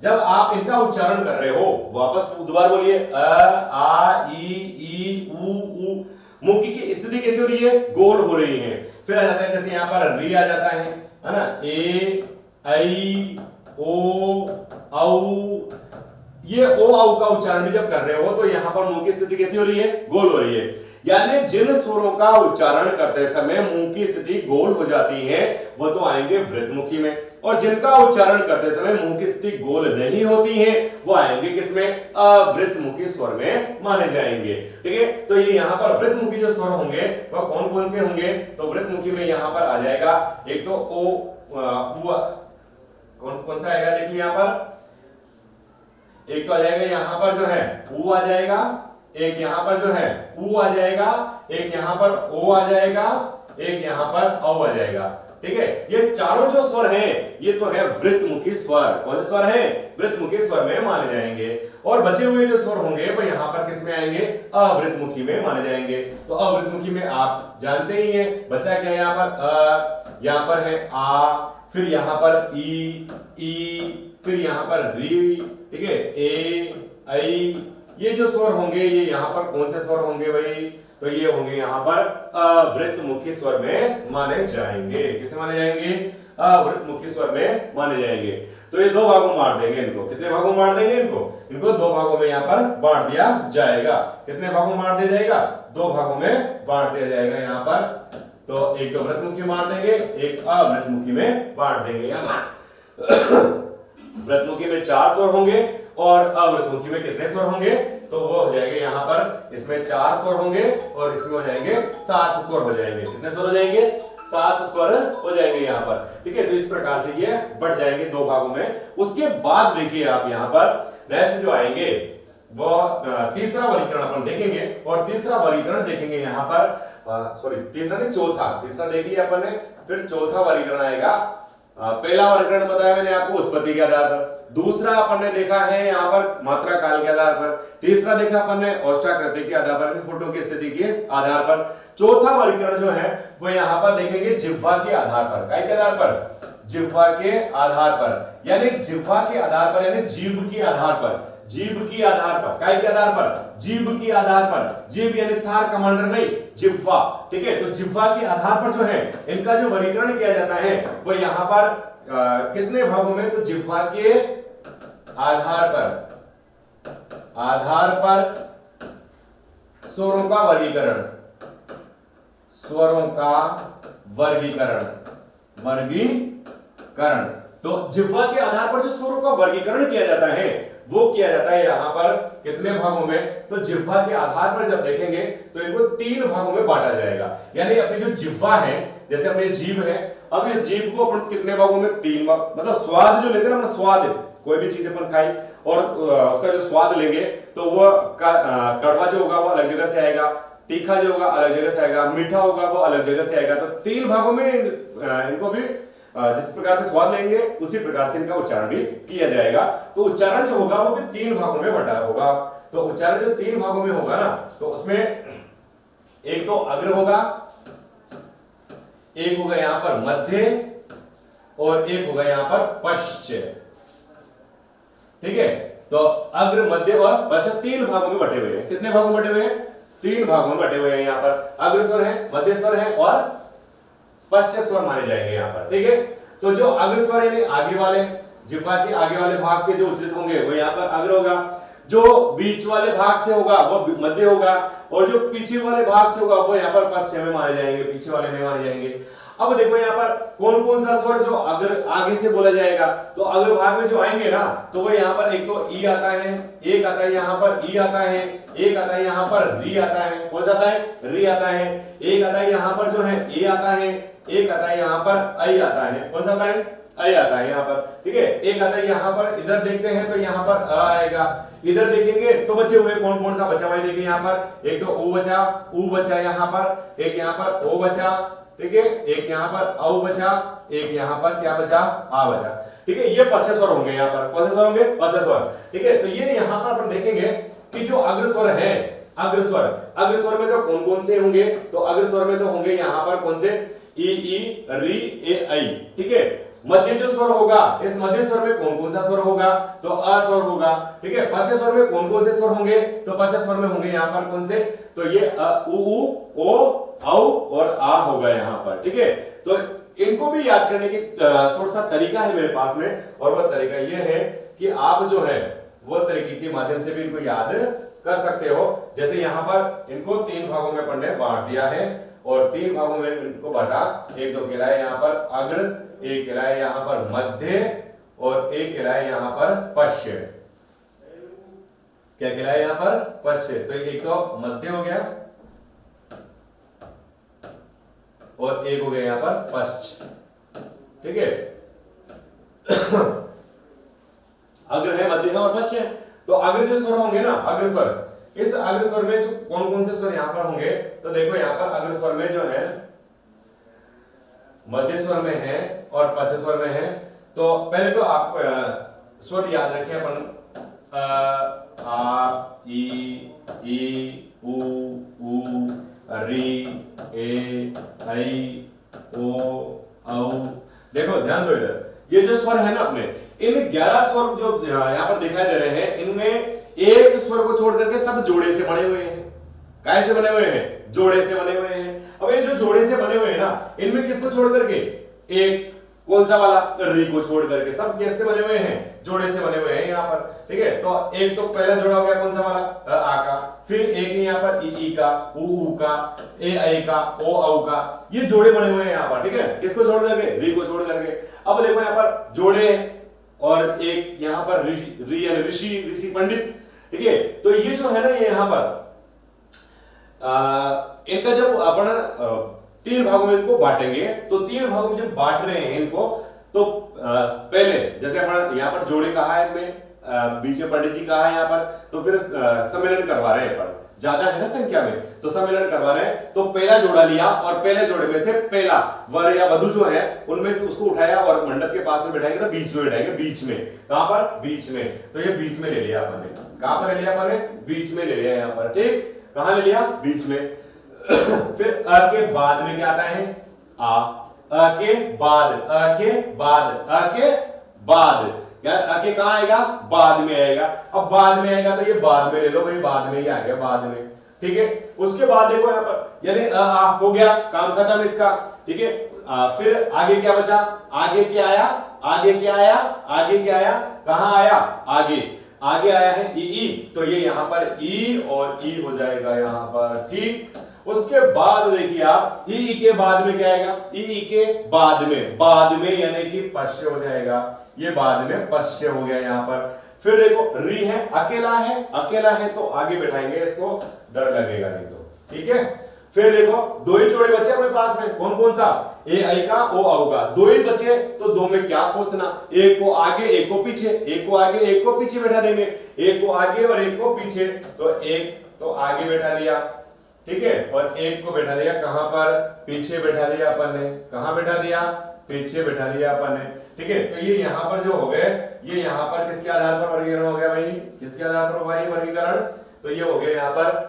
जब आप इनका उच्चारण कर रहे हो वापस दोबारा बोलिए, आ ई ऊ। मुंह की स्थिति कैसी हो रही है? गोल हो रही है। फिर आ जाता है जैसे यहां पर री आ जाता है ना, ए ऐ ओ औ। ये ओ औ का उच्चारण भी जब कर रहे हो तो यहां पर मुंह की स्थिति कैसी हो रही है? गोल हो रही है। यानी जिन स्वरों का उच्चारण करते समय मुंह की स्थिति गोल हो जाती है वो तो आएंगे वृद्धमुखी में, और जिनका उच्चारण करते समय मुंह की स्थिति गोल नहीं होती है वो आएंगे किसमें? अवृतमुखी स्वर में माने जाएंगे। ठीक है, तो ये यहाँ पर वृद्धमुखी जो स्वर होंगे वह कौन कौन से होंगे? तो वृद्धमुखी में यहाँ पर आ जाएगा एक तो ओ, कौन सा आएगा? देखिए यहाँ पर एक तो आ जाएगा यहाँ पर जो है ऊ आ जाएगा, एक यहाँ पर जो है ऊ आ जाएगा, एक यहाँ पर ओ आ जाएगा, एक यहाँ पर औ आ जाएगा। ठीक है, ये चारों जो स्वर हैं ये तो है वृद्धमुखी स्वर। कौन से स्वर हैं? वृद्धमुखी स्वर में माने जाएंगे। और बचे हुए जो स्वर होंगे वो यहाँ पर किस में आएंगे? अवृद्धमुखी में माने जाएंगे। तो अवृद्धमुखी में आप जानते ही हैं बचा क्या है यहाँ पर? यहाँ पर है आ, फिर यहाँ पर ई, फिर यहाँ पर री। ठीक है, ए ऐ। ये जो स्वर होंगे ये यहाँ पर कौन से स्वर होंगे भाई? तो ये होंगे यहाँ पर अवृतमुखी स्वर में माने जाएंगे। किसे माने जाएंगे? अवृतमुखी स्वर में माने जाएंगे। तो ये दो भागों में बांट देंगे इनको। कितने भागों में बांट देंगे इनको? दो भागों में यहाँ पर बांट दिया जाएगा। कितने भागों में बांट दिया जाएगा? दो भागों में बांट दिया जाएगा यहाँ पर। तो एक तो वृतमुखी में बांट देंगे, एक अवृतमुखी में बांट देंगे। वृतमुखी में 4 स्वर होंगे और अवृतमुखी में कितने स्वर होंगे? तो वो हो जाएंगे यहाँ पर, इसमें 4 स्वर होंगे और इसमें हो जाएंगे 7 स्वर हो जाएंगे। कितने स्वर हो जाएंगे? 7 स्वर हो जाएंगे यहाँ पर। ठीक है, तो इस प्रकार से ये बढ़ जाएंगे दो भागों में। उसके बाद देखिए आप यहाँ पर नेक्स्ट जो आएंगे वो तीसरा वर्गीकरण अपन देखेंगे, और तीसरा वर्गीकरण देखेंगे यहाँ पर, सॉरी तीसरा नहीं चौथा, तीसरा देख लिया अपन ने, फिर चौथा वर्गीकरण आएगा। पहला वर्गीकरण बताया मैंने आपको उत्पत्ति के आधार पर, दूसरा अपन ने देखा है यहाँ पर मात्रा काल के आधार पर, तीसरा देखा अपन ने औष्ठाकृति के आधार पर, होठों की स्थिति के आधार पर। चौथा वर्गीकरण जो है वो यहाँ पर देखेंगे जिह्वा के आधार पर। काय के आधार पर? जिह्वा के आधार पर, यानी जिह्वा के आधार पर, यानी जीभ के आधार पर, जीभ के आधार पर। काय के आधार पर? जीभ के आधार पर। जीभ यानी थार कमांडर नहीं, जिह्वा। ठीक है, तो जिह्वा के आधार पर जो है इनका जो वर्गीकरण किया जाता है वो यहाँ पर कितने भागों में? तो जिह्वा के आधार पर स्वरों का वर्गीकरण, स्वरों का वर्गीकरण। तो जिह्वा के आधार पर जो स्वरों का वर्गीकरण किया जाता है वो किया जाता है यहाँ पर कितने भागों में? तो जिह्वा के आधार पर जब देखेंगे तो इनको 3 भागों में बांटा जाएगा। यानी अपनी जो जिह्वा है, जैसे अपनी जीभ है, अब इस जीभ को अपन कितने भागों में? 3 भाग। मतलब स्वाद जो लेते हैं ना, स्वाद कोई भी चीज अपन खाई और उसका जो स्वाद लेंगे तो वो कड़वा जो होगा वो अलग जगह से आएगा, तीखा जो होगा अलग जगह से आएगा, मीठा होगा वो अलग जगह से आएगा। तो 3 भागों में इनको भी जिस प्रकार से स्वाद लेंगे उसी प्रकार से इनका उच्चारण भी किया जाएगा। तो उच्चारण जो होगा वो भी 3 भागों में बटा होगा। तो उच्चारण जो 3 भागों में होगा ना, तो उसमें एक तो अग्र होगा, एक होगा यहां पर मध्य, और एक होगा यहां पर पश्च। ठीक है, तो अग्र, मध्य और पश्च 3 भागों में बटे हुए हैं। कितने भागों में बटे हुए हैं? 3 भागों में बटे हुए हैं। यहाँ पर अग्र स्वर है, मध्य स्वर है और पश्च स्वर माने जाएंगे यहाँ पर। ठीक है, तो जो अग्र स्वर है आगे वाले, जिह्वा के आगे वाले भाग से जो उच्चारित होंगे वो यहाँ पर अग्र होगा, जो बीच वाले भाग से होगा वो मध्य होगा, और जो पीछे वाले भाग से होगा वो यहाँ पर पश्च में माने जाएंगे, पीछे वाले में माने जाएंगे। अब देखो यहाँ पर कौन कौन सा स्वर जो अगर आगे से बोला जाएगा, तो अगर भाग में जो आएंगे ना, तो वो यहाँ पर एक तो ई आता है, एक आता है यहाँ पर ई आता है, एक आता है यहाँ पर री आता है, कौन सा आता है, री आता है, एक आता है यहाँ पर जो है ए आता है, एक आता है यहाँ पर आई आता है, कौन सा आता है, आई आता है यहाँ पर, ठीक है। एक आता है यहाँ पर, इधर देखते हैं तो यहाँ पर अ आएगा, इधर देखेंगे तो बचे हुए कौन कौन सा बचा हुआ है, देखिए यहाँ पर एक तो ओ बचा, ऊ बचा यहाँ पर, एक यहाँ पर ओ बचा, ठीक है, एक यहाँ पर औ बचा, एक यहाँ पर क्या बचा, आ बचा, ठीक है। ये पश्च स्वर होंगे यहाँ पर, कौन से स्वर होंगे, पश्च स्वर, ठीक है। तो ये यहाँ पर अपन देखेंगे कि जो अग्रस्वर है, अग्रस्वर में तो कौन कौन से होंगे, तो अग्रस्वर में तो होंगे यहाँ पर कौन से, ई री ए आई, ठीक है। मध्य जो स्वर होगा, इस मध्य स्वर में कौन कौन सा स्वर होगा, तो अ स्वर होगा, ठीक है। पश्च स्वर में कौन कौन से स्वर होंगे, तो पश्च स्वर में होंगे यहाँ पर कौन से, तो ये अ उ ओ औ और आ होगा यहाँ पर, ठीक है। तो इनको भी याद करने की थोड़ा सा तरीका है मेरे पास में, और वह तरीका ये है कि आप जो है वो तरीके के माध्यम से भी इनको याद कर सकते हो। जैसे यहाँ पर इनको 3 भागों में पढ़ने बांट दिया है, और 3 भागों में इनको बांटा, एक तो कहलाए यहाँ पर अग्र, एक कहलाए यहाँ पर मध्य, और एक कहलाए यहाँ पर पश्च। क्या कहलाए यहाँ पर, पश्च। तो एक तो मध्य हो गया और एक हो गया यहाँ पर पश्च, ठीक है। अग्र है, मध्य है और पश्च है। तो अग्र जो स्वर होंगे ना, अग्र स्वर, इस अग्र स्वर में जो कौन कौन से स्वर यहाँ पर होंगे, तो देखो यहाँ पर अग्र स्वर में जो है मध्य स्वर में है और पश्च स्वर में है। तो पहले तो आप स्वर याद रखें अपन, आ ई उ री ए आई ओ औ। देखो ध्यान दो इधर, ये जो स्वर है ना अपने, इन 11 स्वर जो यहाँ पर दिखाई दे रहे हैं, इनमें एक स्वर को छोड़ करके सब जोड़े से बने हुए हैं। काय से बने हुए हैं, जोड़े से बने हुए हैं। अब ये जो जोड़े से बने हुए हैं ना, इनमें किसको छोड़ करके, एक कौन सा वाला, री को छोड़ करके सब कैसे बने हुए हैं, जोड़े से बने हुए हैं यहाँ पर, ठीक है। तो एक तो पहला जोड़ा हो गया कौन सा वाला, आ का, फिर एक यहाँ पर ई का, ऊ का, ए आई का, ओ औ का, ये जोड़े बने हुए हैं यहाँ पर, ठीक है। किसको छोड़ करके, री को छोड़ करके। अब देखो यहाँ पर जोड़े, और एक यहाँ पर ऋषि यानी ऋषि पंडित, ठीक है। तो ये जो है ना, ये यहाँ पर इनका जब अपन 3 भागों में इनको बांटेंगे, तो 3 भागों में जब बांट रहे हैं इनको, तो पहले जैसे अपन यहाँ पर जोड़े कहा है, इनमें बीच में पंडित जी कहा है यहाँ पर, तो फिर सम्मेलन करवा रहे हैं अपन, ज्यादा है ना संख्या में, तो सम्मेलन करवा रहे हैं। तो पहला जोड़ा लिया, और पहले जोड़े में से पहला वर या वधु जो है उनमें से उसको उठाया, और मंडप के पास में बैठाएंगे तो बीच में बैठाएंगे, बीच में, कहां पर, बीच में। तो ये बीच में ले लिया अपन ने, कहां पर ले लिया अपन ने, बीच में ले लिया यहाँ पर, ठीक, कहां ले लिया, बीच में। फिर अ के बाद में क्या आता है, आ के बाद, के बाद क्या, के कहां आएगा, बाद में आएगा। अब बाद में आएगा तो ये बाद में ले लो भाई, बाद में ही आ गया, बाद में, ठीक है। उसके बाद देखो यहाँ पर, यानी आ हो गया, काम खत्म इसका, ठीक है। फिर आगे क्या बचा, आगे क्या आया, कहां आया, आगे आया है ई, तो ये यहाँ पर ई और ई हो जाएगा यहाँ पर, ठीक। उसके बाद देखिए आप, ई के बाद में क्या आएगा, ई के बाद में यानी कि पश्च हो जाएगा, ये बाद में पश्च हो गया यहाँ पर। फिर देखो री है, अकेला है तो आगे बैठाएंगे इसको, डर लगेगा नहीं तो, ठीक है। फिर देखो 2 ही जोड़े बचे अपने पास में, कौन कौन सा, ए आई का, ओ औ का, 2 ही बचे, तो 2 में क्या सोचना, एक को आगे एक को पीछे, एक को आगे एक को पीछे बैठा देंगे, एक को आगे और एक को पीछे, तो एक तो आगे बैठा दिया, ठीक है, और एक को बैठा दिया कहां पर, पीछे बैठा दिया अपन ने, कहां बैठा दिया, पीछे बैठा दिया अपन ने, ठीक है। तो ये यहाँ पर जो हो गए, ये यहाँ पर किसके आधार पर वर्गीकरण हो गया भाई, किसके आधार पर हुआ ये वर्गीकरण, तो ये हो गया यहाँ पर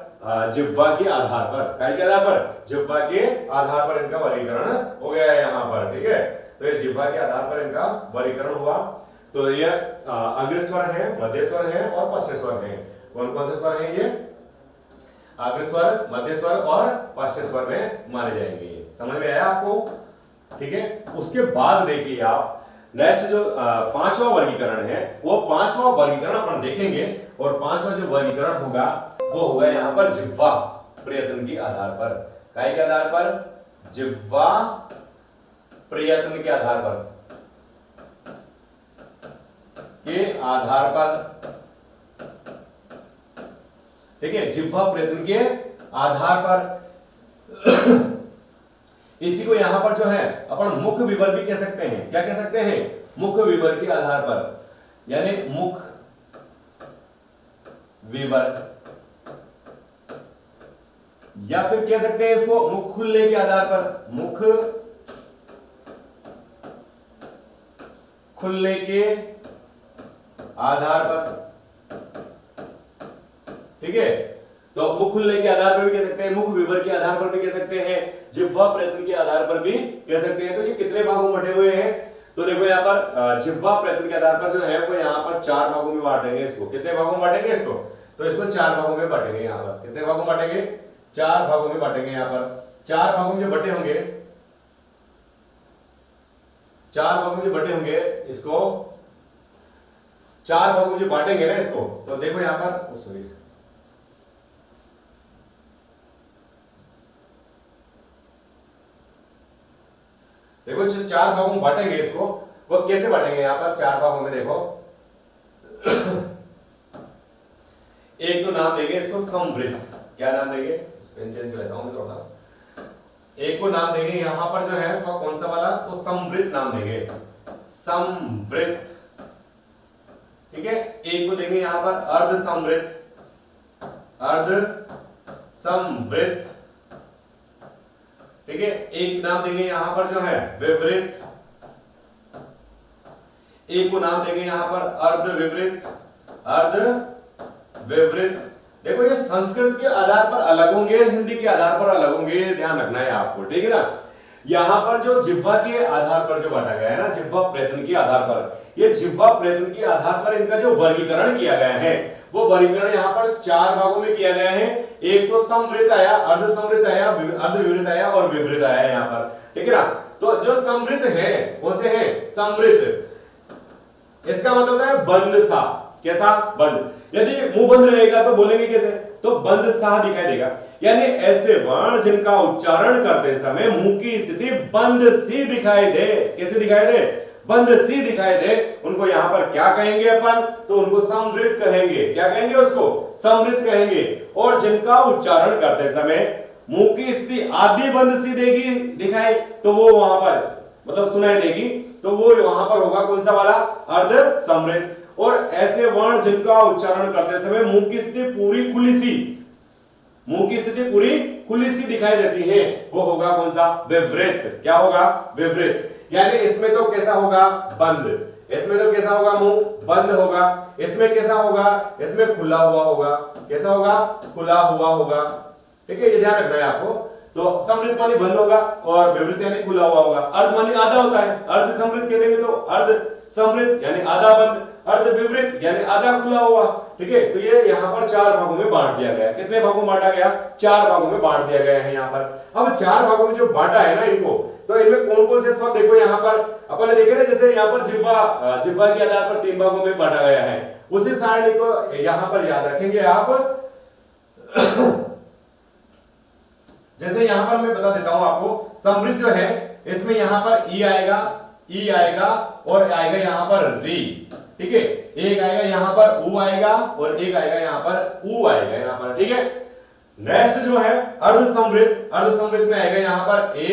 जिह्वा के आधार पर, काय के आधार पर, जिह्वा के आधार पर इनका वर्गीकरण हो गया है यहाँ पर, ठीक है। तो ये जिह्वा के आधार पर इनका वर्गीकरण हुआ। तो ये अग्र स्वर है, मध्य स्वर है और पश्च स्वर है। कौन कौन से स्वर है ये, अग्र स्वर, मध्य स्वर और पश्च स्वर में माने जाएंगे। ये समझ में आया आपको, ठीक है। उसके बाद देखिए आप नेक्स्ट जो 5वां वर्गीकरण है, वो 5वां वर्गीकरण अपन देखेंगे, और 5वां जो वर्गीकरण होगा वो होगा यहाँ पर जिह्वा प्रयत्न के आधार पर, काय के आधार पर, जिह्वा प्रयत्न के आधार पर, ठीक है, जिह्वा प्रयत्न के आधार पर इसी को यहां पर जो है अपन मुख विवर भी कह सकते हैं। क्या कह सकते हैं? मुख विवर के आधार पर, यानी मुख विवर, या फिर कह सकते हैं इसको मुख खुलने के आधार पर, मुख खुलने के आधार पर, ठीक है। तो मुख खुलने के आधार पर भी कह सकते हैं, मुख विवर के आधार पर भी कह सकते हैं, जिह्वा प्रयत्न के आधार पर भी कह सकते हैं। तो ये कितने भागों में बटे हुए हैं? तो देखो यहाँ पर जिह्वा प्रयत्न के आधार पर जो है वो यहाँ पर 4 भागों में बांटेंगे इसको। कितने भागों में बांटेंगे इसको? तो इसको 4 भागों में बांटेंगे। यहाँ पर कितने भागों में बांटेंगे? 4 भागों में बांटेंगे। यहाँ पर 4 भागों में जो बटे होंगे, 4 भागों में जो बटे होंगे, इसको 4 भागों में जो बांटेंगे ना इसको, तो देखो यहाँ पर सॉरी, देखो 4 भागों में बांटेंगे इसको। वो कैसे बांटेंगे? यहाँ पर 4 भागों में देखो एक तो नाम देंगे इसको समवृत्त। क्या नाम देंगे? पेन चेंज कर लेता हूं मैं थोड़ा। एक को नाम देंगे यहां पर जो है वो कौन सा वाला? तो समवृत्त नाम देंगे, समवृत्त, ठीक है। एक को देंगे यहां पर अर्ध समवृत्त, अर्ध समवृत्त, ठीक है। एक नाम देंगे यहां पर जो है विवृत्त, एक को नाम देंगे यहां पर अर्ध विवृत्त, अर्ध विवृत्त। देखो ये संस्कृत के आधार पर अलग होंगे, हिंदी के आधार पर अलग होंगे, ध्यान रखना है आपको, ठीक है ना। यहां पर जो जिह्वा के आधार पर जो बांटा गया है ना, जिह्वा प्रयत्न के आधार पर, ये जिह्वा प्रयत्न के आधार पर इनका जो वर्गीकरण किया गया है, वो वर्गीकरण यहाँ पर 4 भागों में किया गया है। एक तो समवृत्त आया, अर्ध समवृत्त आया, अर्ध विवृत्त आया और विवृत्त आया यहाँ पर, ठीक है ना। तो जो समवृत्त है कौन से है? समवृत्त, इसका मतलब होता है बंद सा। कैसा? बंद। यदि मुंह बंद रहेगा तो बोलेंगे कैसे? तो बंद सा दिखाई देगा, यानी ऐसे वर्ण जिनका उच्चारण करते समय मुंह की स्थिति बंद सी दिखाई दे। कैसे दिखाई दे? बंद सी दिखाई दे, उनको यहां पर क्या कहेंगे अपन? तो उनको समवृत्त कहेंगे। क्या कहेंगे उसको? समवृत्त कहेंगे। और जिनका उच्चारण करते समय मुंह की स्थिति आधी बंद सी देगी दिखाई, तो वो वहां पर मतलब सुनाई देगी, तो वो वहां पर होगा कौन सा वाला? अर्ध समवृत्त। और ऐसे वर्ण जिनका उच्चारण करते समय मुंह की स्थिति पूरी खुली सी, मुंह की स्थिति पूरी खुली सी दिखाई देती है, वो होगा कौन सा? विवृत्त। क्या होगा? विवृत्त। यानी इसमें तो कैसा होगा? बंद। इसमें तो कैसा होगा? मुंह बंद होगा। इसमें कैसा होगा? इसमें खुला हुआ होगा। कैसा होगा? खुला हुआ होगा, ठीक है। ये ध्यान रखना है आपको। तो समवृत्त मानी बंद होगा और विवृत्त यानी खुला हुआ होगा। अर्ध मानी आधा होता है, अर्ध समवृत्त कह देंगे तो अर्ध समवृत्त यानी आधा बंद, अर्ध विवृत्त यानी आधा खुला हुआ, ठीक है। तो ये यहाँ पर 4 भागों में बांट दिया गया। कितने भागों में बांटा गया? 4 भागों में बांट दिया गया है यहाँ पर। अब 4 भागों में जो बांटा है ना इनको, तो इनमें कौन कौन से स्वर देखो यहाँ पर अपन ने देखे ना, जैसे यहाँ पर जिह्वा के आधार पर 3 भागों में बांटा गया है, उसी सारणी को यहाँ पर याद रखेंगे आप। जैसे यहां पर मैं बता देता हूं आपको, समवृत्त जो है इसमें यहां पर ई आएगा, ई आएगा और आएगा यहां पर री, ठीक है। एक आएगा यहां पर ऊ आएगा और एक आएगा यहां पर ऊ आएगा यहां पर, ठीक है। नेक्स्ट जो है अर्ध समवृत्त, अर्ध समवृत्त में आएगा यहां पर ए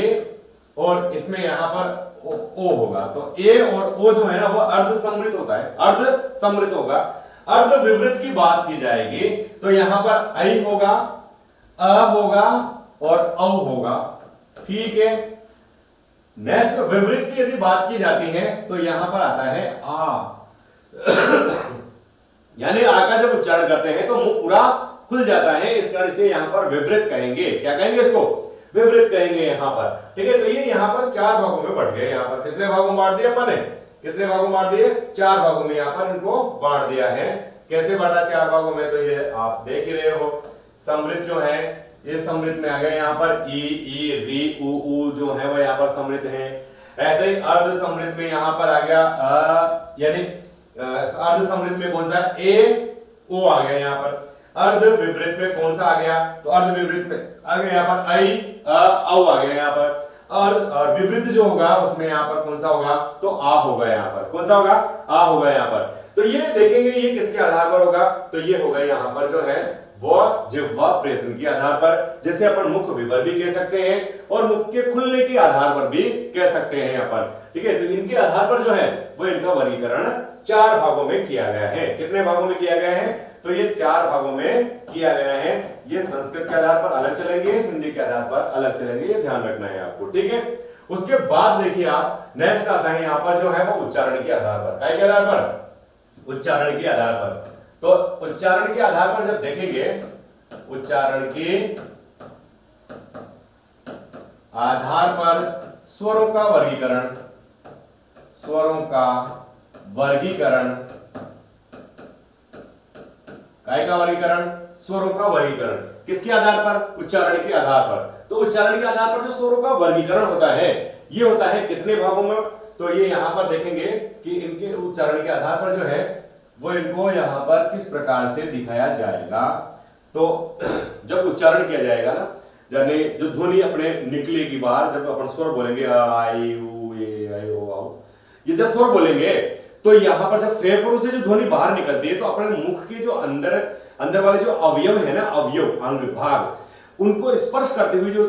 और इसमें यहां पर ओ होगा। तो ए और ओ जो है ना वो अर्ध समवृत्त होता है, अर्ध समवृत्त होगा। अर्ध विवृत्त की बात की जाएगी तो यहां पर आई होगा, अ होगा और औ होगा, ठीक है। नेक्स्ट विवृत्त की यदि बात की जाती है तो यहां पर आता है आ। यानी आ का जब उच्चारण करते हैं तो मुंह पूरा खुल जाता है, इस कारण से यहां पर विवृत्त कहेंगे। क्या कहेंगे इसको? विवृत्त कहेंगे यहां पर, ठीक है। तो ये यहां पर 4 भागों में बढ़ गए। यहां पर कितने भागों में बांट दिया अपन ने? कितने भागों में बांट दिए? 4 भागों में यहां पर इनको बांट दिया है। कैसे बांटा 4 भागों में? तो ये आप देख ही रहे हो। समवृत्त जो है ये समवृत्त में आ गए यहाँ पर ई, ई, री, ऊ जो है वो यहाँ पर समवृत्त है। ऐसे ही अर्ध समवृत्त में यहाँ पर आ गया यानी अर्ध समवृत्त में कौन सा? ए, ओ आ गया यहाँ पर। अर्ध विवृत्त में कौन सा आ गया? तो अर्ध विवृत्त में आ गया यहाँ पर आई, औ आ गया यहाँ पर। और विवृद्ध जो होगा उसमें यहाँ पर कौन सा होगा, तो आ होगा यहाँ पर, कौन सा होगा, आ होगा यहाँ पर। तो ये देखेंगे ये किसके आधार पर होगा, तो ये होगा यहाँ पर जो है वो जिह्वा प्रयत्न के आधार पर, जैसे अपन मुख विवर भी कह सकते हैं और मुख के खुलने के आधार पर भी कह सकते हैं अपन, ठीक है। तो इनके आधार पर जो है वो इनका वर्गीकरण 4 भागों में किया गया है। कितने भागों में किया गया है, तो ये 4 भागों में किया गया है। ये संस्कृत के आधार पर अलग चलेंगे, हिंदी के आधार पर अलग चलेंगे, ये ध्यान रखना है आपको, ठीक है। उसके बाद देखिए आप नेक्स्ट आता है यहाँ पर जो है वो उच्चारण के आधार पर, काय के आधार पर, उच्चारण के आधार पर। तो उच्चारण के आधार पर जब देखेंगे, उच्चारण के आधार पर स्वरों का वर्गीकरण, स्वरों का वर्गीकरण, काय का वर्गीकरण, स्वरों का वर्गीकरण किसके आधार पर, उच्चारण के आधार पर। तो उच्चारण के आधार पर जो स्वरों का वर्गीकरण होता है ये होता है कितने भागों में, तो ये यहां पर देखेंगे कि इनके उच्चारण के आधार पर जो है वो इनको यहां पर किस प्रकार से दिखाया जाएगा। तो जब उच्चारण किया जाएगा ना, यानी जो ध्वनि अपने निकलेगी बाहर, जब अपन स्वर बोलेंगे आई ऊ ए आई ओ आओ, ये जब स्वर बोलेंगे तो यहाँ पर जब फेफड़ों से जो ध्वनि बाहर निकलती है तो अपने मुख के जो अंदर वाले जो अवयव है ना, अवयव अंग भाग, उनको स्पर्श करते हुए जो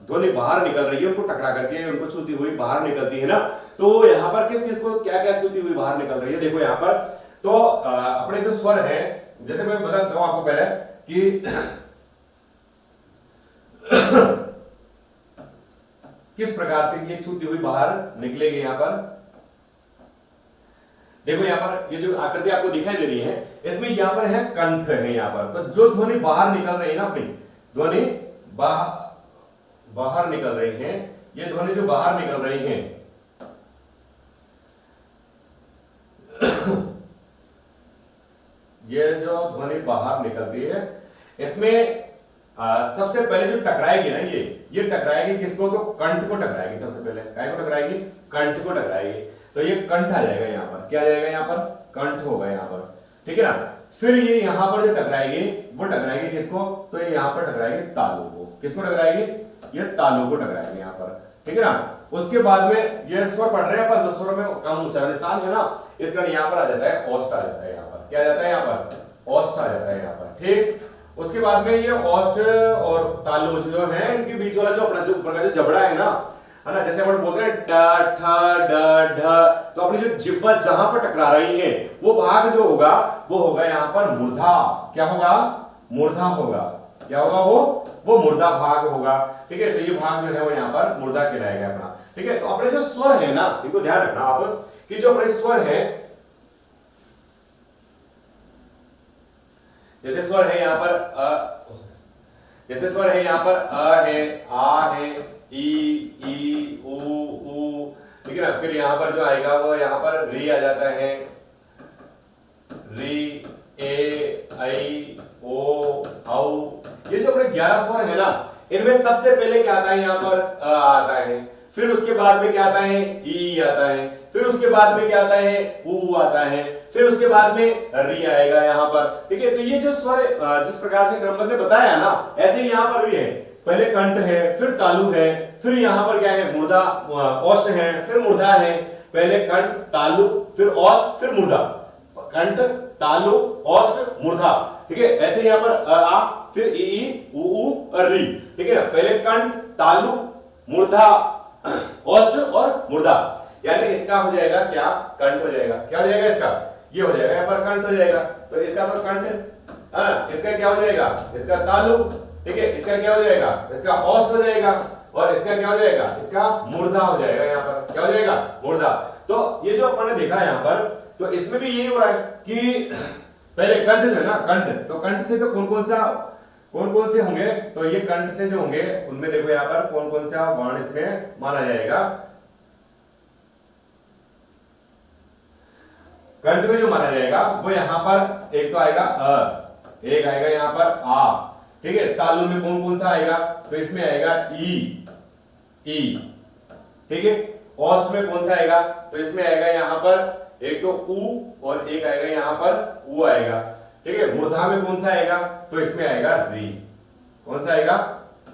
ध्वनि बाहर निकल रही है उनको टकरा करके उनको छूती हुई बाहर निकलती है ना। तो यहाँ पर किस चीज को क्या क्या छूती हुई बाहर निकल रही है, देखो यहाँ पर। तो अपने जो स्वर है, जैसे मैं बताता हूं आपको पहले कि किस प्रकार से ये छूती हुई बाहर निकलेगी। यहाँ पर देखो, यहाँ पर ये जो आकृति आपको दिखाई दे रही है इसमें यहाँ पर है कंठ है यहाँ पर। तो जो ध्वनि बाहर निकल रही है ना, अपनी ध्वनि बाहर निकल रही है, ये ध्वनि जो बाहर निकल रही है ये जो ध्वनि बाहर निकलती है इसमें सबसे पहले जो टकराएगी ना, ये टकराएगी किसको, तो कंठ को टकराएगी। सबसे पहले काय को टकराएगी, कंठ को टकराएगी। तो ये कंठ आ जाएगा यहाँ पर, क्या आ जाएगा यहाँ पर, कंठ होगा यहाँ पर, ठीक है ना। फिर ये यहाँ पर जो टकराएगी वो टकराएगी किसको, तो ये यहाँ पर टकराएगी तालु को। किसको टकराएगी, ये तालु को टकराएगी यहाँ पर, ठीक है ना। उसके बाद में ये स्वर पढ़ रहे हैं पर दो स्वरों में कम उच्चारण स्थान है ना, इसका यहाँ पर आ जाता है ओष्ठ आ जाता है यहाँ पर, क्या आ जाता है यहाँ पर, ओष्ठ आ जाता है यहाँ पर, ठीक। उसके बाद में ये ओष्ठ और तालु जो है इनके बीच वाला जो अपना जो ऊपर का जो जबड़ा है ना, जैसे अपन बोलते हैं ट ठ ड ढ, तो अपनी जो जिह्वा जहां पर टकरा रही है वो भाग जो होगा वो होगा यहाँ पर मूर्धा। क्या होगा, मूर्धा होगा। क्या होगा, वो मूर्धा भाग होगा, ठीक है। तो ये भाग जो है वो यहाँ पर मूर्धा कहलाएगा अपना, ठीक है। तो अपने जो स्वर है ना, इनको ध्यान रखना आप कि जो अपने स्वर है, जैसे स्वर है यहाँ पर जैसे स्वर है यहाँ पर अ है, आ है, ई ऊ, ठीक है ना। फिर यहाँ पर जो आएगा वो यहाँ पर री आ जाता है, री, ए, आई, ओ, औ। ये जो अपने 11 स्वर है ना, इनमें सबसे पहले क्या आता है, यहाँ पर अ आता है, फिर उसके बाद में क्या आता है, ई आता है, फिर उसके बाद में क्या आता है, ऊ आता है, फिर उसके बाद में री आएगा यहाँ पर, ठीक है। तो ये जो स्वर जिस प्रकार से क्रमबद्ध ने बताया ना, ऐसे यहाँ पर भी है। पहले कंठ है, फिर तालु है, फिर यहाँ पर क्या है, मूर्धा, ओष्ठ है, फिर मूर्धा है। पहले कंठ, तालु, फिर ओष्ठ, फिर मूर्धा, कंठ, तालु, ओष्ठ, मूर्धा, ठीक है। ऐसे यहाँ पर आ, फिर ई, ऊ, री, ठीक है ना। पहले कंठ, तालु, मूर्धा, ओष्ठ और मूर्धा, यानी इसका हो जाएगा क्या, कंठ हो जाएगा। क्या हो जाएगा इसका, ये हो जाएगा यहाँ पर कंठ हो जाएगा। तो इसका तो कंठ है ना, इसका क्या हो जाएगा, इसका तालु, ठीक है। इसका क्या हो जाएगा, इसका ओष्ठ हो जाएगा, और इसका क्या हो जाएगा, इसका मूर्धा हो जाएगा। यहाँ पर क्या हो जाएगा, मूर्धा। तो ये जो अपन ने देखा यहाँ पर, तो इसमें भी यही हो रहा है कि पहले कंठ जो है ना, कंठ, तो कंठ से तो कौन कौन से होंगे, तो ये कंठ से जो होंगे उनमें देखो यहाँ पर कौन कौन सा वर्ण इसमें माना जाएगा। कंठ में जो माना जाएगा वो यहाँ पर एक तो आएगा अ, एक आएगा यहाँ पर आ, ठीक है। तालु में कौन कौन सा आएगा, तो इसमें आएगा ई, ठीक है। ओष्ठ में कौन सा आएगा, तो इसमें आएगा यहाँ पर एक तो ऊ और एक आएगा यहाँ पर ऊ आएगा, ठीक है। मूर्धा में कौन सा आएगा, तो इसमें आएगा री, कौन सा आएगा,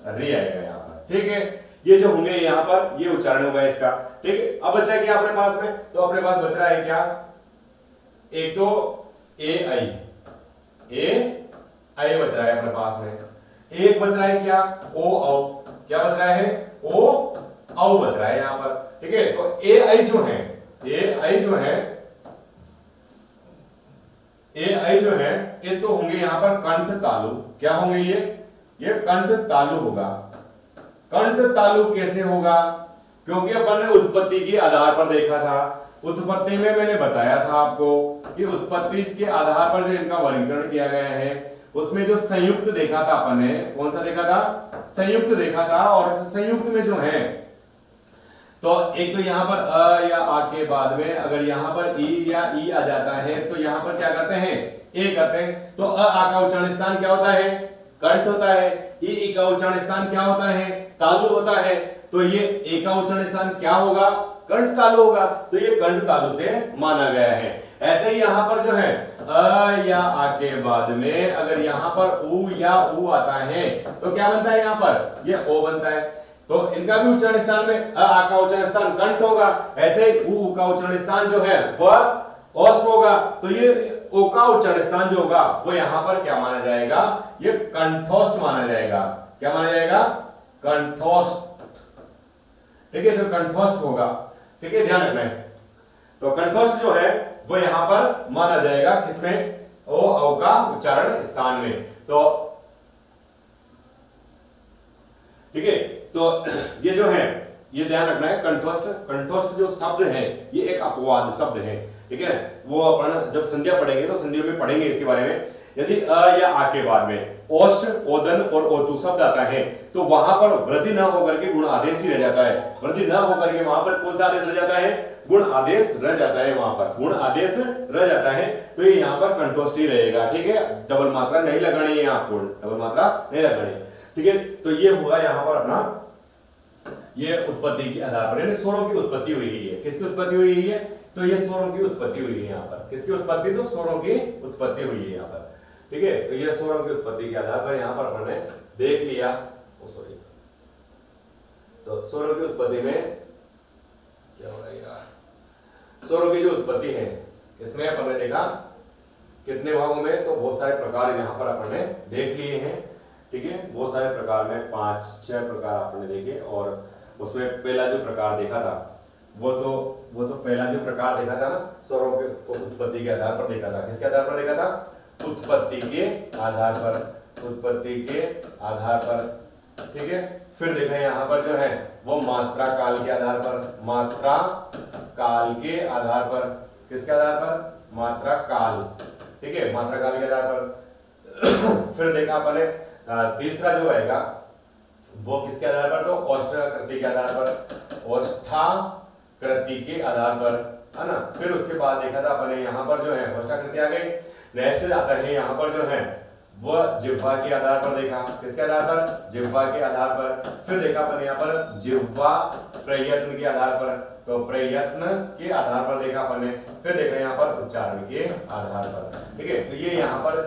री आएगा यहाँ पर, ठीक है। ये जो होंगे यहाँ पर ये उच्चारण होगा इसका। ठीक है, अब बचा क्या अपने पास में, तो अपने पास बच रहा है क्या, एक तो ए आई बच रहा है अपने पास में, एक बच रहा है क्या ओ औ, क्या बच रहा है ओ औ बच रहा है यहाँ पर। ठीक है, तो ए आई जो है ये तो होंगे यहाँ पर कंठ तालु। क्या होंगे ये कंठ तालु होगा। कंठ तालु कैसे होगा, क्योंकि अपन ने उत्पत्ति के आधार पर देखा था, उत्पत्ति में मैंने बताया था आपको कि उत्पत्ति के आधार पर जो इनका वर्गीकरण किया गया है उसमें जो संयुक्त देखा था अपन ने, कौन सा देखा था, संयुक्त देखा था। और इस संयुक्त में जो है तो एक तो यहाँ पर अ या आ के बाद में अगर यहाँ पर ई या ई आ जाता है तो यहाँ पर क्या करते हैं, ए करते हैं। तो अ आ का उच्चारण स्थान क्या होता है, कंठ होता है। ई का उच्चारण स्थान क्या होता है, तालु होता है। तो ये ए का उच्चारण स्थान क्या होगा, कंठ तालु होगा। तो ये कंठ तालु से माना गया है। ऐसे ही यहाँ पर जो है अ या आ के बाद में अगर यहाँ पर उ या उ आता है तो क्या बनता है, यहाँ पर ये ओ बनता है। तो इनका भी उच्चारण स्थान में अ आ का उच्चारण स्थान कंठ होगा, ऐसे ही उ का उच्चारण स्थान जो है वह ओष्ठ होगा। तो ये ओ का उच्चारण स्थान जो होगा वो यहाँ पर क्या माना जाएगा, ये कंठोष्ठ माना जाएगा। क्या माना जाएगा, कंठोष्ठ। ठीक है, तो कंठोष्ठ होगा। ठीक है, ध्यान रखना है। तो कंठोष्ठ जो है वो यहां पर माना जाएगा किसमें, ओ औ का उच्चारण स्थान में। तो ठीक है, तो ये जो है ये ध्यान रखना है, कंठोष्ठ जो शब्द है ये एक अपवाद शब्द है। ठीक है, वो अपन जब संध्या पढ़ेंगे तो संधियों में पढ़ेंगे इसके बारे में। यदि अ या आ के बाद में ओष्ठ, ओदन और ओतु शब्द आता है तो वहां पर वृद्धि न होकर के गुण आदेश ही रह जाता है। वृद्धि न होकर के वहां पर कौन सा आदेश रह जाता है, गुण आदेश रह जाता है। वहां पर गुण आदेश रह जाता है तो ये यहाँ पर कंठोष्ठ ही रहेगा। ठीक है, डबल मात्रा नहीं लगानी है आपको, डबल मात्रा नहीं लगानी। ठीक है, तो ये हुआ यहाँ पर अपना ये उत्पत्ति के आधार पर, यानी स्वरों की उत्पत्ति हुई है। किसकी उत्पत्ति हुई है, तो ये स्वरों की उत्पत्ति हुई है यहाँ पर। किसकी उत्पत्ति, तो स्वरों की उत्पत्ति हुई है यहाँ पर। ठीक है, तो ये स्वरों की उत्पत्ति के आधार पर यहाँ पर अपने देख लिया। सॉरी, तो स्वरों की उत्पत्ति में क्या हो रहा है, स्वरों की जो उत्पत्ति है इसमें अपन ने देखा कितने भागों में, तो बहुत सारे प्रकार यहाँ पर अपन ने देख लिए हैं। ठीक है, बहुत सारे प्रकार में 5-6 प्रकार आपने देखे। और उसमें पहला जो प्रकार देखा था वो तो पहला जो प्रकार देखा था ना, स्वरों के उत्पत्ति के आधार पर देखा था। किसके आधार पर देखा था, उत्पत्ति के आधार पर, उत्पत्ति के आधार पर। ठीक है, फिर देखा यहाँ पर जो है वो मात्रा काल के आधार पर, मात्रा काल के आधार पर। किसके आधार पर, मात्रा काल। ठीक है, मात्रा काल के आधार पर। फिर देखा अपने तीसरा जो आएगा वो किसके आधार पर, तो औष्ठाकृति के आधार पर, औष्ठाकृति के आधार पर, है ना। फिर उसके बाद देखा था अपने यहाँ पर जो है औष्ठाकृति आ गई। नेक्स्ट आता है यहाँ पर जो है वो जिह्वा के आधार पर देखा। किसके आधार पर, जिह्वा के आधार पर। फिर देखा अपन यहाँ पर जिह्वा प्रयत्न के आधार पर, तो प्रयत्न के आधार पर देखा अपन ने। फिर देखा यहाँ पर उच्चारण के आधार पर। ठीक है, तो ये यहाँ पर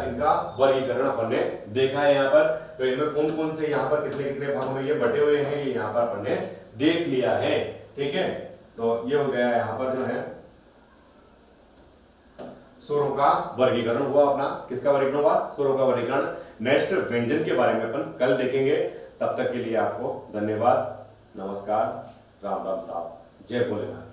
इनका वर्गीकरण अपन ने देखा है यहाँ पर। तो इनमें कौन कौन से यहाँ पर कितने कितने भागों में ये बटे हुए हैं ये यहाँ पर अपन ने देख लिया है। ठीक है, तो ये हो गया यहाँ पर जो है स्वरों का वर्गीकरण हुआ अपना। किसका वर्गीकरण हुआ, स्वरों का वर्गीकरण। नेक्स्ट व्यंजन के बारे में अपन कल देखेंगे। तब तक के लिए आपको धन्यवाद, नमस्कार, राम राम साहब, जय भोलेनाथ।